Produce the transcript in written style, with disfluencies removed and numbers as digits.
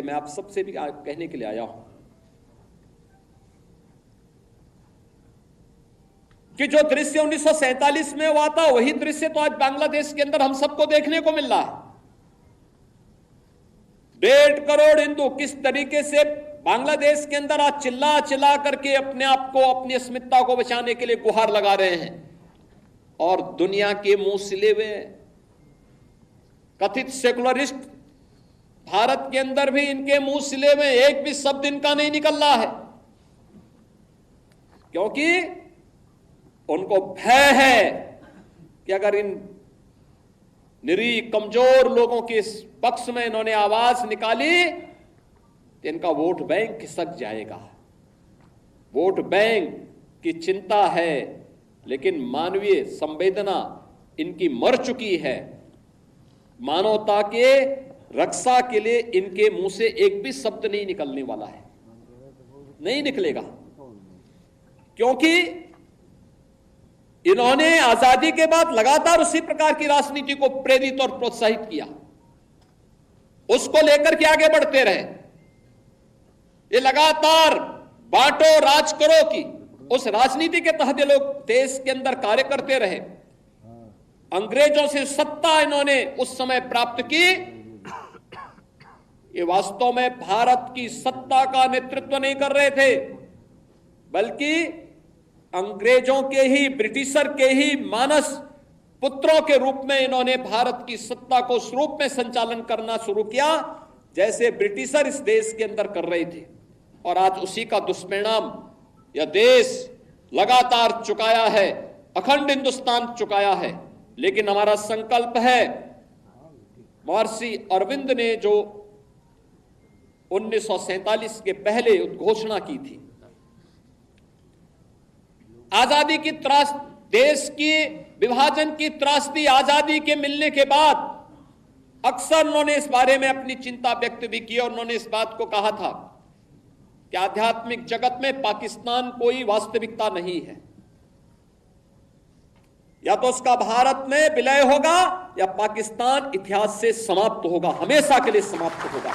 मैं आप सबसे भी कहने के लिए आया हूं कि जो दृश्य 1947 में हुआ था वही दृश्य तो आज बांग्लादेश के अंदर हम सबको देखने को मिल रहा है। 1.5 करोड़ हिंदू किस तरीके से बांग्लादेश के अंदर आज चिल्ला चिल्ला करके अपने आप को, अपनी अस्मिता को बचाने के लिए गुहार लगा रहे हैं, और दुनिया के मुंह सिले हुए कथित सेकुलरिस्ट भारत के अंदर भी इनके मुंह सिले हुए, एक भी शब्द इनका नहीं निकल रहा है, क्योंकि उनको भय है कि अगर इन निरीह कमजोर लोगों के पक्ष में इन्होंने आवाज निकाली तो इनका वोट बैंक खिसक जाएगा। वोट बैंक की चिंता है, लेकिन मानवीय संवेदना इनकी मर चुकी है। मानवता के रक्षा के लिए इनके मुंह से एक भी शब्द नहीं निकलने वाला है, नहीं निकलेगा, क्योंकि इन्होंने आजादी के बाद लगातार उसी प्रकार की राजनीति को प्रेरित और प्रोत्साहित किया, उसको लेकर के आगे बढ़ते रहे। ये लगातार बांटो राज करो की उस राजनीति के तहत ये लोग देश के अंदर कार्य करते रहे। अंग्रेजों से सत्ता इन्होंने उस समय प्राप्त की। ये वास्तव में भारत की सत्ता का नेतृत्व नहीं कर रहे थे, बल्कि अंग्रेजों के ही, ब्रिटिशर के ही मानस पुत्रों के रूप में इन्होंने भारत की सत्ता को उस रूप में संचालन करना शुरू किया जैसे ब्रिटिशर इस देश के अंदर कर रहे थे। और आज उसी का दुष्परिणाम यह देश लगातार चुकाया है, अखंड हिंदुस्तान चुकाया है। लेकिन हमारा संकल्प है, महर्षि अरविंद ने जो 1947 के पहले उद्घोषणा की थी, आजादी की त्रास, देश की विभाजन की त्रासदी आजादी के मिलने के बाद अक्सर उन्होंने इस बारे में अपनी चिंता व्यक्त भी की, और उन्होंने इस बात को कहा था कि आध्यात्मिक जगत में पाकिस्तान कोई वास्तविकता नहीं है, या तो उसका भारत में विलय होगा या पाकिस्तान इतिहास से समाप्त होगा, हमेशा के लिए समाप्त होगा।